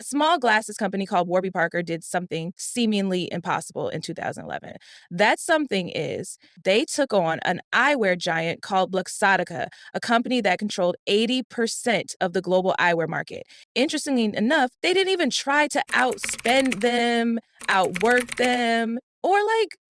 small glasses company called Warby Parker did something seemingly impossible in 2011. That something is they took on an eyewear giant called Luxottica, a company that controlled 80% of the global eyewear market. Interestingly enough, they didn't even try to outspend them, outwork them, or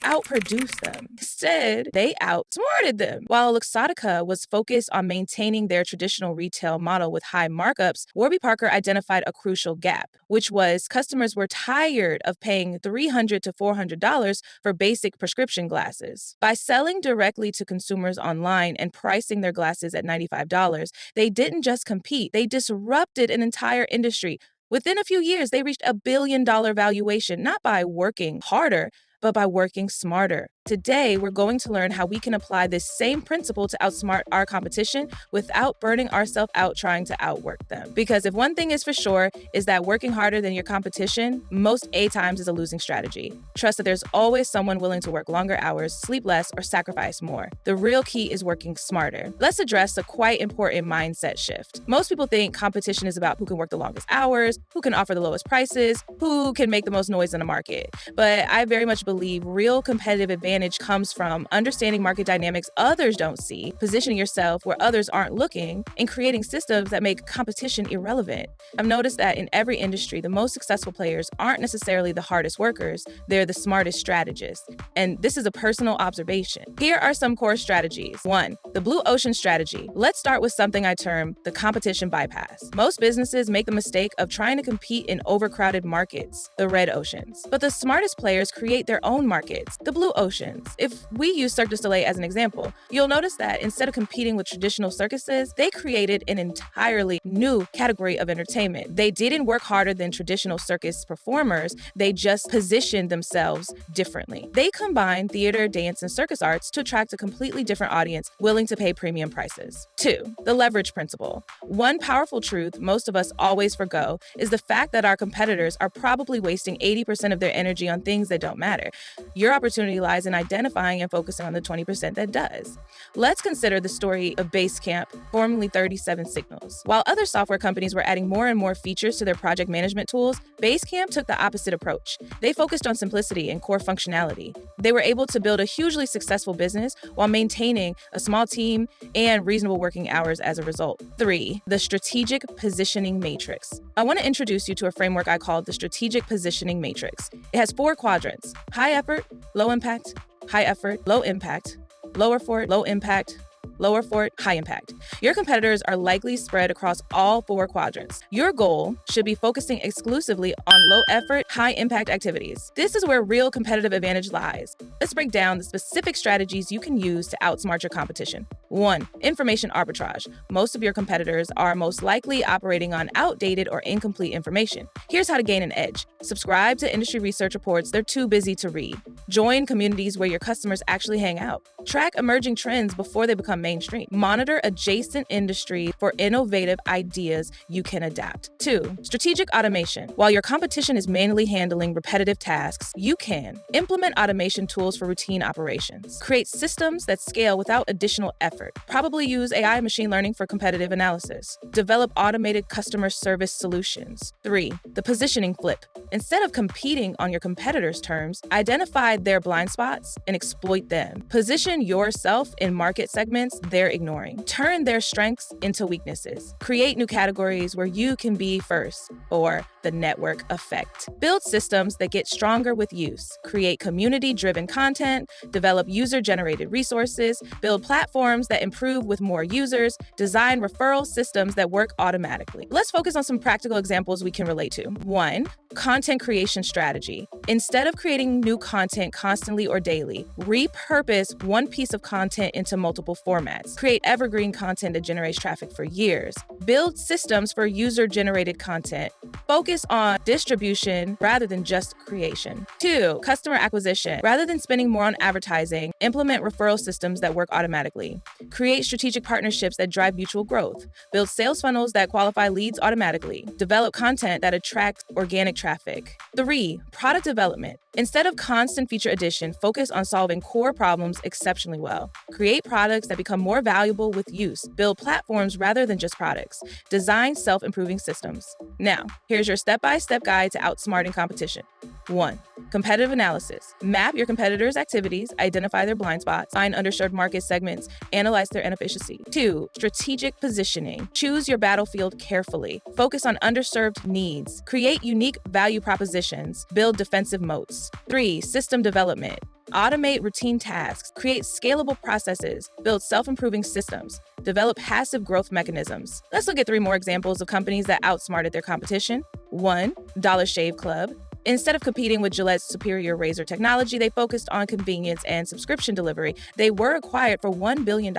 outproduce them. Instead, they outsmarted them. While Luxottica was focused on maintaining their traditional retail model with high markups, Warby Parker identified a crucial gap, which was customers were tired of paying $300 to $400 for basic prescription glasses. By selling directly to consumers online and pricing their glasses at $95, they didn't just compete, they disrupted an entire industry. Within a few years, they reached $1 billion valuation, not by working harder, but by working smarter. Today, we're going to learn how we can apply this same principle to outsmart our competition without burning ourselves out trying to outwork them. Because if one thing is for sure, is that working harder than your competition most times is a losing strategy. Trust that there's always someone willing to work longer hours, sleep less, or sacrifice more. The real key is working smarter. Let's address a quite important mindset shift. Most people think competition is about who can work the longest hours, who can offer the lowest prices, who can make the most noise in the market. But I very much believe real competitive advantage comes from understanding market dynamics others don't see, positioning yourself where others aren't looking, and creating systems that make competition irrelevant. I've noticed that in every industry, the most successful players aren't necessarily the hardest workers, they're the smartest strategists. And this is a personal observation. Here are some core strategies. 1. The blue ocean strategy. Let's start with something I term the competition bypass. Most businesses make the mistake of trying to compete in overcrowded markets, the red oceans. But the smartest players create their own markets, the blue oceans. If we use Cirque du Soleil as an example, you'll notice that instead of competing with traditional circuses, they created an entirely new category of entertainment. They didn't work harder than traditional circus performers, they just positioned themselves differently. They combined theater, dance, and circus arts to attract a completely different audience willing to pay premium prices. 2. The leverage principle. One powerful truth most of us always forgo is the fact that our competitors are probably wasting 80% of their energy on things that don't matter. Your opportunity lies in identifying and focusing on the 20% that does. Let's consider the story of Basecamp, formerly 37 Signals. While other software companies were adding more and more features to their project management tools, Basecamp took the opposite approach. They focused on simplicity and core functionality. They were able to build a hugely successful business while maintaining a small team and reasonable working hours as a result. 3. The strategic positioning matrix. I want to introduce you to a framework I call the strategic positioning matrix. It has 4 quadrants: high effort, low impact, high effort, low impact, low effort, low impact, low effort, high impact. Your competitors are likely spread across all 4 quadrants. Your goal should be focusing exclusively on low effort, high impact activities. This is where real competitive advantage lies. Let's break down the specific strategies you can use to outsmart your competition. 1. Information arbitrage. Most of your competitors are most likely operating on outdated or incomplete information. Here's how to gain an edge. Subscribe to industry research reports they're too busy to read. Join communities where your customers actually hang out. Track emerging trends before they become mainstream. Monitor adjacent industry for innovative ideas you can adapt. 2. Strategic automation. While your competition is manually handling repetitive tasks, you can implement automation tools for routine operations. Create systems that scale without additional effort. Probably use AI and machine learning for competitive analysis. Develop automated customer service solutions. 3. The positioning flip. Instead of competing on your competitors' terms, identify their blind spots and exploit them. Position yourself in market segments they're ignoring. Turn their strengths into weaknesses. Create new categories where you can be first, or the network effect. Build systems that get stronger with use. Create community-driven content, develop user-generated resources, build platforms that improve with more users, design referral systems that work automatically. Let's focus on some practical examples we can relate to. 1. Content creation strategy. Instead of creating new content constantly or daily, repurpose one piece of content into multiple formats. Create evergreen content that generates traffic for years. Build systems for user-generated content. Focus on distribution rather than just creation. 2. Customer acquisition. Rather than spending more on advertising, implement referral systems that work automatically. Create strategic partnerships that drive mutual growth. Build sales funnels that qualify leads automatically. Develop content that attracts organic traffic. 3. Product development. Instead of constant feature addition, focus on solving core problems exceptionally well. Create products that become become more valuable with use. Build platforms rather than just products. Design self-improving systems. Now, here's your step-by-step guide to outsmarting competition. 1. Competitive analysis. Map your competitors' activities, identify their blind spots, find underserved market segments, analyze their inefficiency. 2. Strategic positioning. Choose your battlefield carefully. Focus on underserved needs. Create unique value propositions. Build defensive moats. 3. System development. Automate routine tasks, create scalable processes, build self-improving systems, develop passive growth mechanisms. Let's look at 3 more examples of companies that outsmarted their competition. 1. Dollar Shave Club. Instead of competing with Gillette's superior razor technology, they focused on convenience and subscription delivery. They were acquired for $1 billion.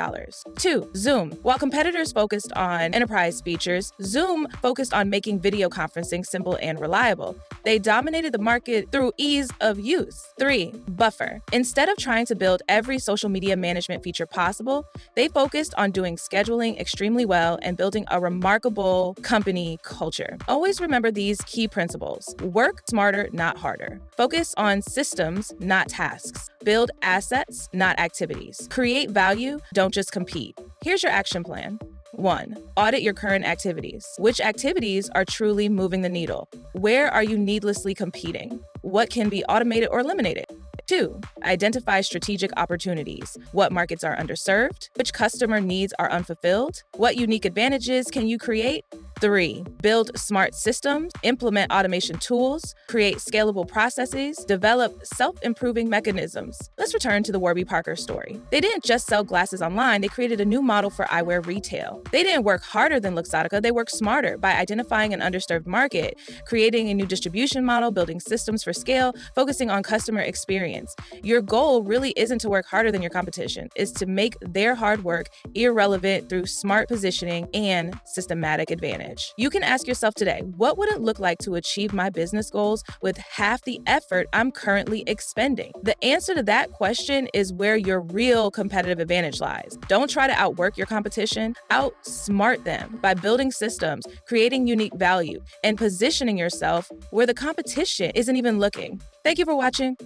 2. Zoom. While competitors focused on enterprise features, Zoom focused on making video conferencing simple and reliable. They dominated the market through ease of use. 3. Buffer. Instead of trying to build every social media management feature possible, they focused on doing scheduling extremely well and building a remarkable company culture. Always remember these key principles. Work smarter, not harder. Focus on systems, not tasks. Build assets, not activities. Create value, don't just compete. Here's your action plan. 1. Audit your current activities. Which activities are truly moving the needle? Where are you needlessly competing? What can be automated or eliminated? 2. Identify strategic opportunities. What markets are underserved? Which customer needs are unfulfilled? What unique advantages can you create? 3. Build smart systems, implement automation tools, create scalable processes, develop self-improving mechanisms. Let's return to the Warby Parker story. They didn't just sell glasses online, they created a new model for eyewear retail. They didn't work harder than Luxottica, they worked smarter by identifying an underserved market, creating a new distribution model, building systems for scale, focusing on customer experience. Your goal really isn't to work harder than your competition, it's to make their hard work irrelevant through smart positioning and systematic advantage. You can ask yourself today, what would it look like to achieve my business goals with half the effort I'm currently expending? The answer to that question is where your real competitive advantage lies. Don't try to outwork your competition, outsmart them by building systems, creating unique value, and positioning yourself where the competition isn't even looking. Thank you for watching.